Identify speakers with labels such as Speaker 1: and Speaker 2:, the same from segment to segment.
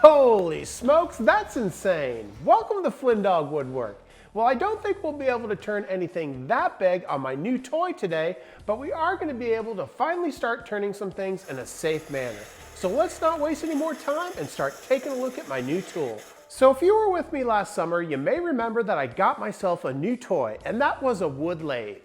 Speaker 1: Holy smokes, that's insane! Welcome to Flynndogg Woodwork. Well, I don't think we'll be able to turn anything that big on my new toy today, but we are going to be able to finally start turning some things in a safe manner. So let's not waste any more time and start taking a look at my new tool. So if you were with me last summer, you may remember that I got myself a new toy, and that was a wood lathe.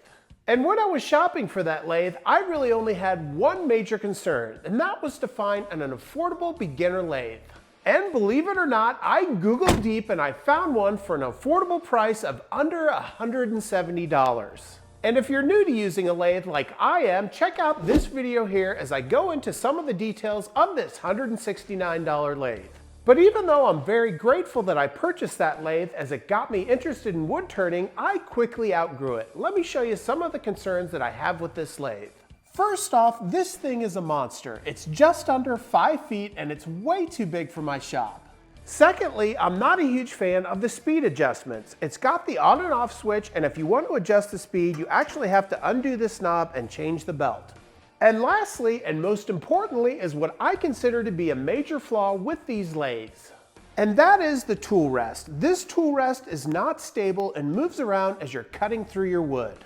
Speaker 1: And when I was shopping for that lathe, I really only had one major concern, and that was to find an affordable beginner lathe. And believe it or not, I Googled deep and I found one for an affordable price of under $170. And if you're new to using a lathe like I am, check out this video here as I go into some of the details of this $169 lathe. But even though I'm very grateful that I purchased that lathe as it got me interested in wood turning, I quickly outgrew it. Let me show you some of the concerns that I have with this lathe. First off, this thing is a monster. It's just under 5 feet and it's way too big for my shop. Secondly, I'm not a huge fan of the speed adjustments. It's got the on and off switch, and if you want to adjust the speed, you actually have to undo this knob and change the belt. And lastly, and most importantly, is what I consider to be a major flaw with these lathes. And that is the tool rest. This tool rest is not stable and moves around as you're cutting through your wood.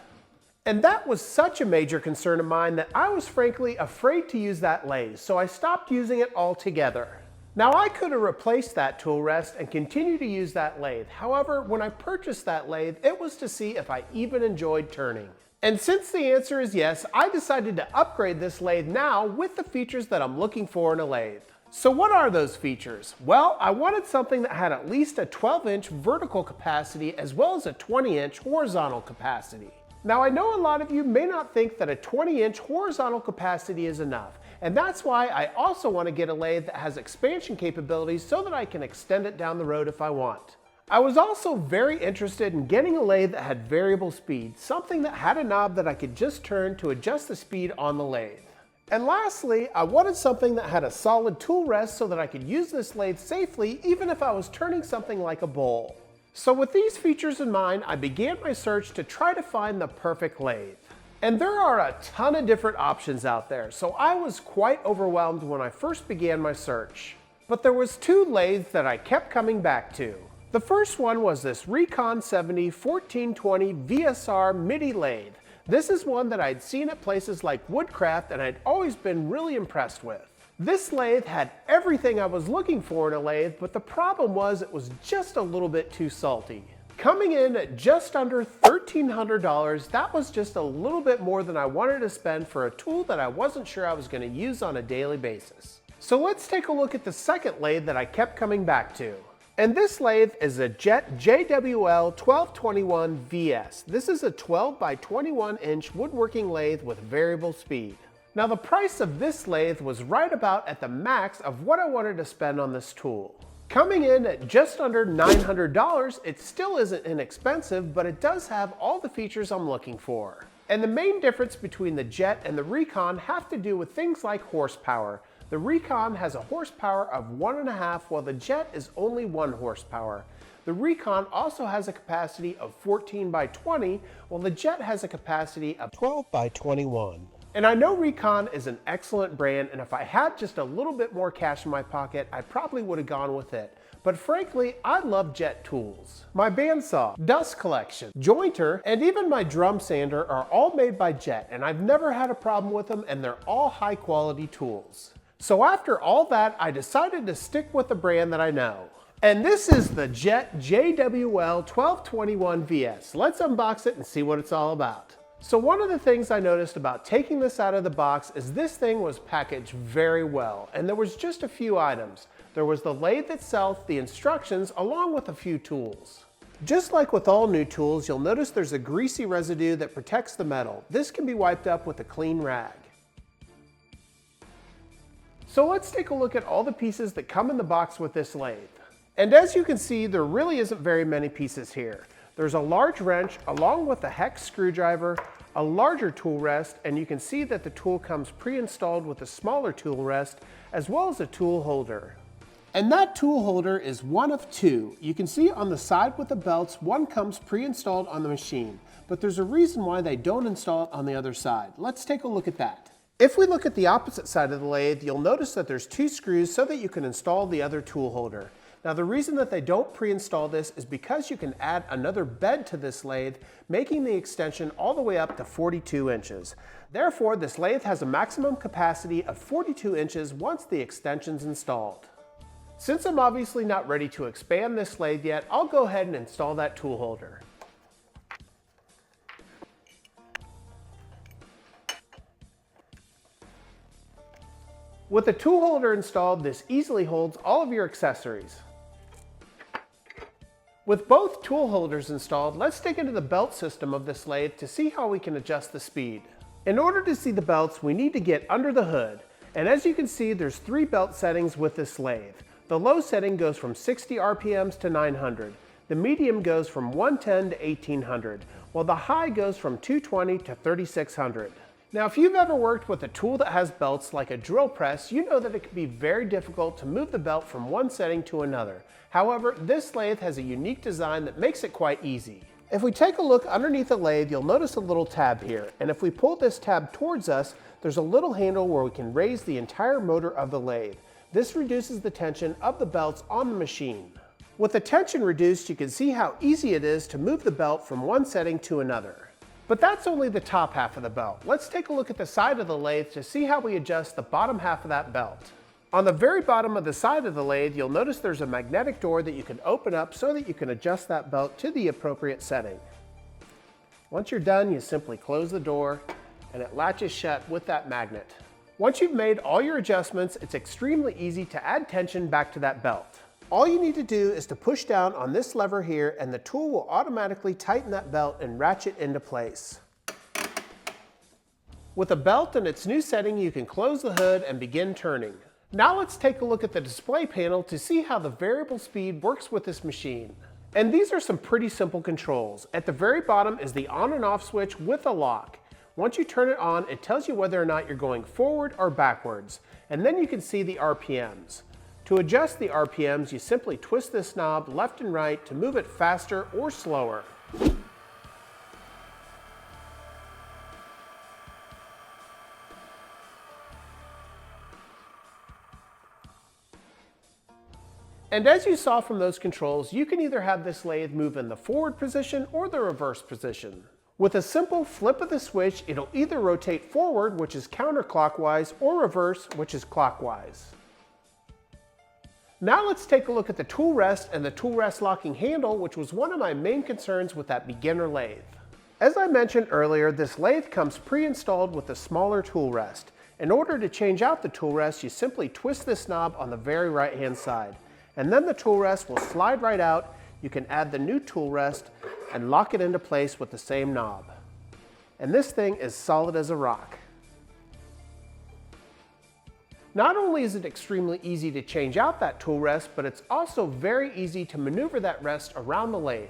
Speaker 1: And that was such a major concern of mine that I was frankly afraid to use that lathe, so I stopped using it altogether. Now I could have replaced that tool rest and continued to use that lathe. However, when I purchased that lathe, it was to see if I even enjoyed turning. And since the answer is yes, I decided to upgrade this lathe now with the features that I'm looking for in a lathe. So what are those features? Well, I wanted something that had at least a 12-inch vertical capacity as well as a 20-inch horizontal capacity. Now I know a lot of you may not think that a 20-inch horizontal capacity is enough, and that's why I also want to get a lathe that has expansion capabilities so that I can extend it down the road if I want. I was also very interested in getting a lathe that had variable speed, something that had a knob that I could just turn to adjust the speed on the lathe. And lastly, I wanted something that had a solid tool rest so that I could use this lathe safely even if I was turning something like a bowl. So with these features in mind, I began my search to try to find the perfect lathe. And there are a ton of different options out there, so I was quite overwhelmed when I first began my search. But there was two lathes that I kept coming back to. The first one was this Rikon 70 1420 VSR MIDI lathe. This is one that I'd seen at places like Woodcraft and I'd always been really impressed with. This lathe had everything I was looking for in a lathe, but the problem was it was just a little bit too salty. Coming in at just under $1,300, that was just a little bit more than I wanted to spend for a tool that I wasn't sure I was going to use on a daily basis. So let's take a look at the second lathe that I kept coming back to. And this lathe is a Jet JWL 1221 VS. This is a 12 by 21 inch woodworking lathe with variable speed. Now the price of this lathe was right about at the max of what I wanted to spend on this tool. Coming in at just under $900, it still isn't inexpensive, but it does have all the features I'm looking for. And the main difference between the Jet and the Rikon have to do with things like horsepower. The Rikon has a horsepower of 1.5, while the Jet is only 1 horsepower. The Rikon also has a capacity of 14 by 20, while the Jet has a capacity of 12 by 21. And I know Rikon is an excellent brand, and if I had just a little bit more cash in my pocket, I probably would have gone with it. But frankly, I love Jet tools. My bandsaw, dust collection, jointer, and even my drum sander are all made by Jet, and I've never had a problem with them, and they're all high quality tools. So after all that, I decided to stick with the brand that I know. And this is the Jet JWL 1221 VS. Let's unbox it and see what it's all about. So one of the things I noticed about taking this out of the box is this thing was packaged very well, and there was just a few items. There was the lathe itself, the instructions, along with a few tools. Just like with all new tools, you'll notice there's a greasy residue that protects the metal. This can be wiped up with a clean rag. So let's take a look at all the pieces that come in the box with this lathe. And as you can see, there really isn't very many pieces here. There's a large wrench along with a hex screwdriver, a larger tool rest, and you can see that the tool comes pre-installed with a smaller tool rest, as well as a tool holder. And that tool holder is one of two. You can see on the side with the belts, one comes pre-installed on the machine, but there's a reason why they don't install it on the other side. Let's take a look at that. If we look at the opposite side of the lathe, you'll notice that there's 2 screws so that you can install the other tool holder. Now the reason that they don't pre-install this is because you can add another bed to this lathe, making the extension all the way up to 42 inches. Therefore, this lathe has a maximum capacity of 42 inches once the extension's installed. Since I'm obviously not ready to expand this lathe yet, I'll go ahead and install that tool holder. With the tool holder installed, this easily holds all of your accessories. With both tool holders installed, let's dig into the belt system of this lathe to see how we can adjust the speed. In order to see the belts, we need to get under the hood. And as you can see, there's 3 belt settings with this lathe. The low setting goes from 60 RPMs to 900. The medium goes from 110 to 1800, while the high goes from 220 to 3600. Now, if you've ever worked with a tool that has belts like a drill press, you know that it can be very difficult to move the belt from one setting to another. However, this lathe has a unique design that makes it quite easy. If we take a look underneath the lathe, you'll notice a little tab here, and if we pull this tab towards us, there's a little handle where we can raise the entire motor of the lathe. This reduces the tension of the belts on the machine. With the tension reduced, you can see how easy it is to move the belt from one setting to another. But that's only the top half of the belt. Let's take a look at the side of the lathe to see how we adjust the bottom half of that belt. On the very bottom of the side of the lathe, you'll notice there's a magnetic door that you can open up so that you can adjust that belt to the appropriate setting. Once you're done, you simply close the door and it latches shut with that magnet. Once you've made all your adjustments, it's extremely easy to add tension back to that belt. All you need to do is to push down on this lever here and the tool will automatically tighten that belt and ratchet into place. With the belt in its new setting, you can close the hood and begin turning. Now let's take a look at the display panel to see how the variable speed works with this machine. And these are some pretty simple controls. At the very bottom is the on and off switch with a lock. Once you turn it on, it tells you whether or not you're going forward or backwards. And then you can see the RPMs. To adjust the RPMs, you simply twist this knob left and right to move it faster or slower. And as you saw from those controls, you can either have this lathe move in the forward position or the reverse position. With a simple flip of the switch, it'll either rotate forward, which is counterclockwise, or reverse, which is clockwise. Now let's take a look at the tool rest and the tool rest locking handle, which was one of my main concerns with that beginner lathe. As I mentioned earlier, this lathe comes pre-installed with a smaller tool rest. In order to change out the tool rest, you simply twist this knob on the very right-hand side. And then the tool rest will slide right out. You can add the new tool rest and lock it into place with the same knob. And this thing is solid as a rock. Not only is it extremely easy to change out that tool rest, but it's also very easy to maneuver that rest around the lathe.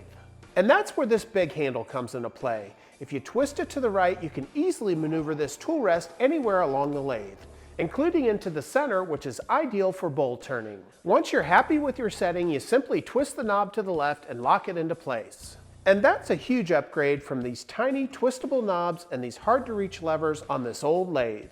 Speaker 1: And that's where this big handle comes into play. If you twist it to the right, you can easily maneuver this tool rest anywhere along the lathe, including into the center, which is ideal for bowl turning. Once you're happy with your setting, you simply twist the knob to the left and lock it into place. And that's a huge upgrade from these tiny twistable knobs and these hard to reach levers on this old lathe.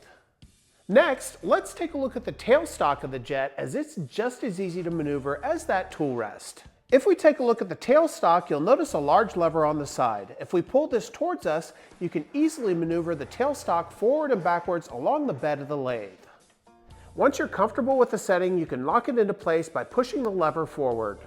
Speaker 1: Next, let's take a look at the tailstock of the Jet, as it's just as easy to maneuver as that tool rest. If we take a look at the tailstock, you'll notice a large lever on the side. If we pull this towards us, you can easily maneuver the tailstock forward and backwards along the bed of the lathe. Once you're comfortable with the setting, you can lock it into place by pushing the lever forward.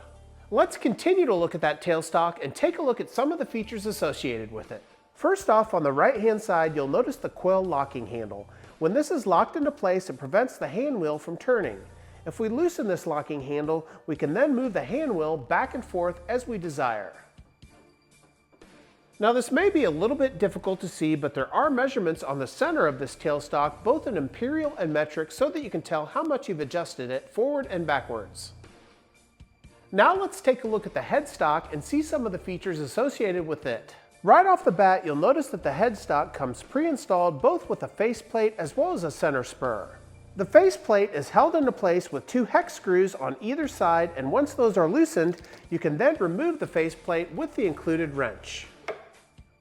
Speaker 1: Let's continue to look at that tailstock and take a look at some of the features associated with it. First off, on the right-hand side, you'll notice the quill locking handle. When this is locked into place, it prevents the hand wheel from turning. If we loosen this locking handle, we can then move the hand wheel back and forth as we desire. Now this may be a little bit difficult to see, but there are measurements on the center of this tailstock, both in imperial and metric, so that you can tell how much you've adjusted it forward and backwards. Now let's take a look at the headstock and see some of the features associated with it. Right off the bat, you'll notice that the headstock comes pre-installed both with a faceplate as well as a center spur. The faceplate is held into place with 2 hex screws on either side, and once those are loosened, you can then remove the faceplate with the included wrench.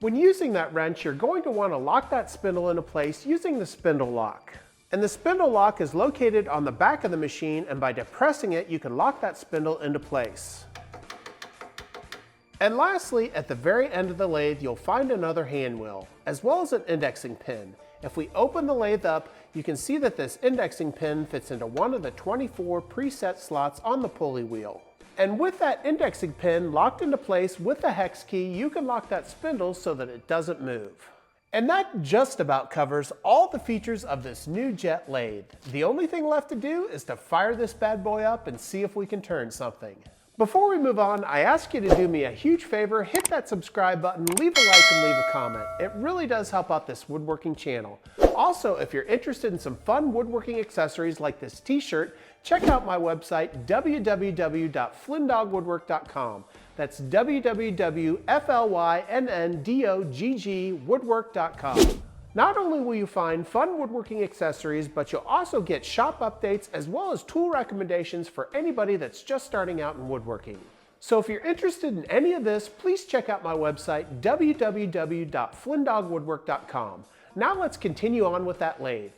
Speaker 1: When using that wrench, you're going to want to lock that spindle into place using the spindle lock. And the spindle lock is located on the back of the machine, and by depressing it, you can lock that spindle into place. And lastly, at the very end of the lathe, you'll find another hand wheel, as well as an indexing pin. If we open the lathe up, you can see that this indexing pin fits into one of the 24 preset slots on the pulley wheel. And with that indexing pin locked into place with the hex key, you can lock that spindle so that it doesn't move. And that just about covers all the features of this new Jet Lathe. The only thing left to do is to fire this bad boy up and see if we can turn something. Before we move on, I ask you to do me a huge favor, hit that subscribe button, leave a like, and leave a comment. It really does help out this woodworking channel. Also, if you're interested in some fun woodworking accessories like this t-shirt, check out my website, www.flynndogwoodwork.com. That's www.flynndogg woodwork.com. Not only will you find fun woodworking accessories, but you'll also get shop updates as well as tool recommendations for anybody that's just starting out in woodworking. So if you're interested in any of this, please check out my website, www.flynndogwoodwork.com. Now let's continue on with that lathe.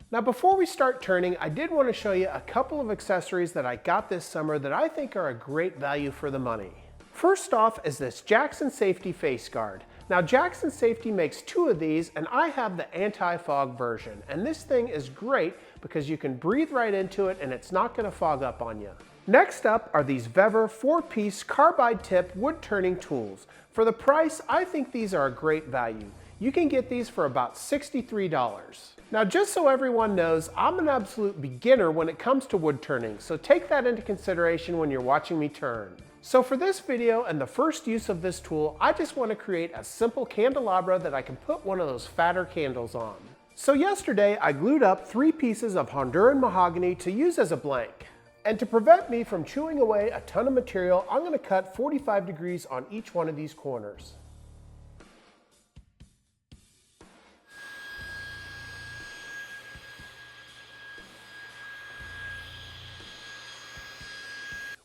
Speaker 1: Now before we start turning, I did want to show you a couple of accessories that I got this summer that I think are a great value for the money. First off is this Jackson Safety face guard. Now Jackson Safety makes two of these, and I have the anti-fog version. And this thing is great because you can breathe right into it and it's not going to fog up on you. Next up are these vevor 4-piece carbide tip wood turning tools. For the price, I think these are a great value. You can get these for about $63. Now just so everyone knows, I'm an absolute beginner when it comes to wood turning, so take that into consideration when you're watching me turn. So for this video and the first use of this tool, I just want to create a simple candelabra that I can put one of those fatter candles on. So yesterday I glued up 3 pieces of Honduran mahogany to use as a blank. And to prevent me from chewing away a ton of material, I'm going to cut 45 degrees on each one of these corners.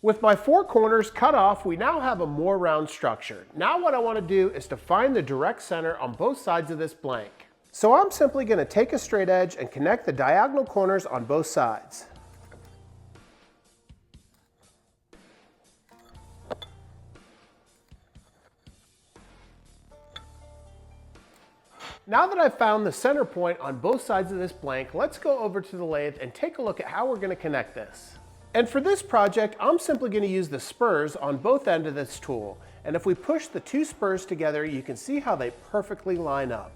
Speaker 1: With my 4 corners cut off, we now have a more round structure. Now what I want to do is to find the direct center on both sides of this blank. So I'm simply going to take a straight edge and connect the diagonal corners on both sides. Now that I've found the center point on both sides of this blank, let's go over to the lathe and take a look at how we're going to connect this. And for this project, I'm simply going to use the spurs on both ends of this tool. And if we push the 2 spurs together, you can see how they perfectly line up.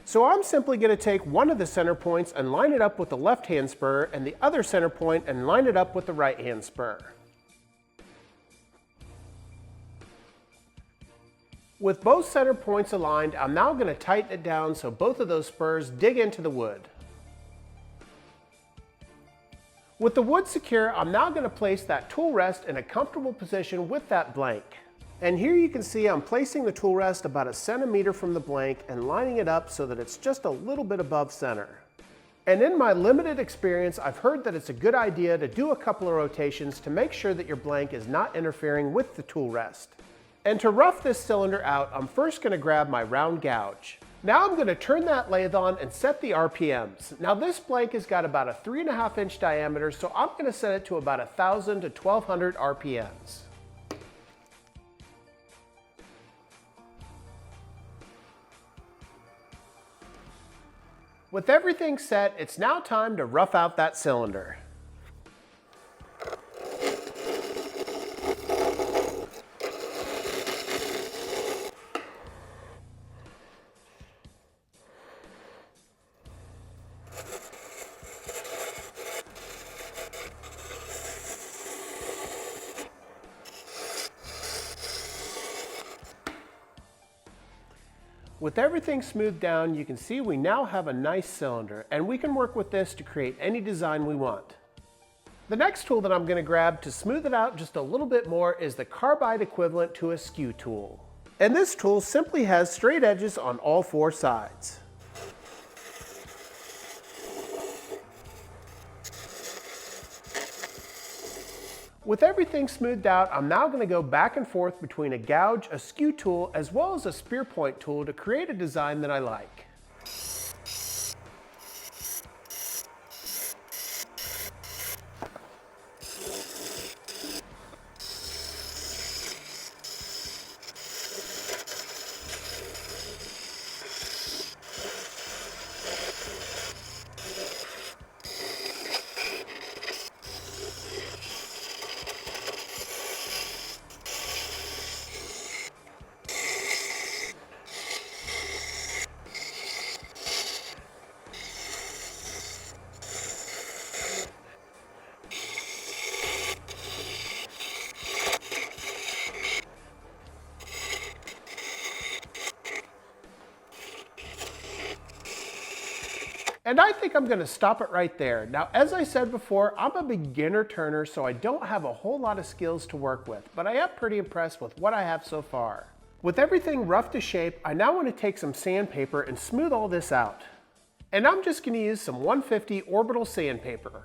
Speaker 1: So I'm simply going to take one of the center points and line it up with the left-hand spur, and the other center point and line it up with the right-hand spur. With both center points aligned, I'm now going to tighten it down so both of those spurs dig into the wood. With the wood secure, I'm now going to place that tool rest in a comfortable position with that blank. And here you can see I'm placing the tool rest about 1 centimeter from the blank and lining it up so that it's just a little bit above center. And in my limited experience, I've heard that it's a good idea to do a couple of rotations to make sure that your blank is not interfering with the tool rest. And to rough this cylinder out, I'm first going to grab my round gouge. Now I'm going to turn that lathe on and set the RPMs. Now this blank has got about a 3.5 inch diameter, so I'm going to set it to about 1,000 to 1,200 RPMs. With everything set, it's now time to rough out that cylinder. With everything smoothed down, you can see we now have a nice cylinder, and we can work with this to create any design we want. The next tool that I'm going to grab to smooth it out just a little bit more is the carbide equivalent to a skew tool. And this tool simply has straight edges on all 4 sides. With everything smoothed out, I'm now going to go back and forth between a gouge, a skew tool, as well as a spear point tool to create a design that I like. And I think I'm going to stop it right there. Now, as I said before, I'm a beginner turner, so I don't have a whole lot of skills to work with, but I am pretty impressed with what I have so far. With everything rough to shape, I now want to take some sandpaper and smooth all this out. And I'm just going to use some 150 orbital sandpaper.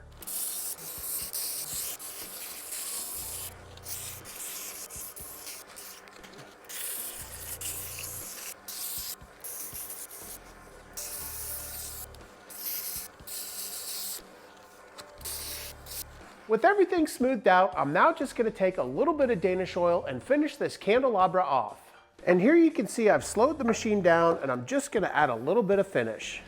Speaker 1: With everything smoothed out, I'm now just going to take a little bit of Danish oil and finish this candelabra off. And here you can see I've slowed the machine down and I'm just going to add a little bit of finish.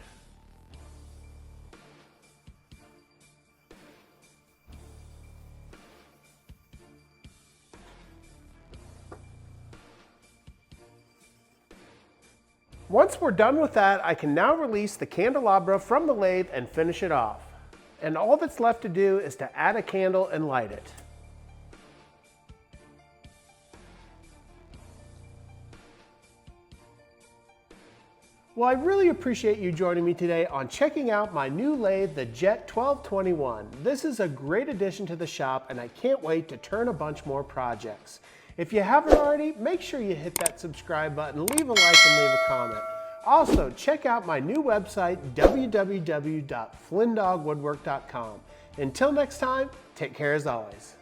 Speaker 1: Once we're done with that, I can now release the candelabra from the lathe and finish it off. And all that's left to do is to add a candle and light it. Well, I really appreciate you joining me today on checking out my new lathe, the Jet 1221. This is a great addition to the shop and I can't wait to turn a bunch more projects. If you haven't already, make sure you hit that subscribe button, leave a like and leave a comment. Also, check out my new website, www.flynndogwoodwork.com. Until next time, take care as always.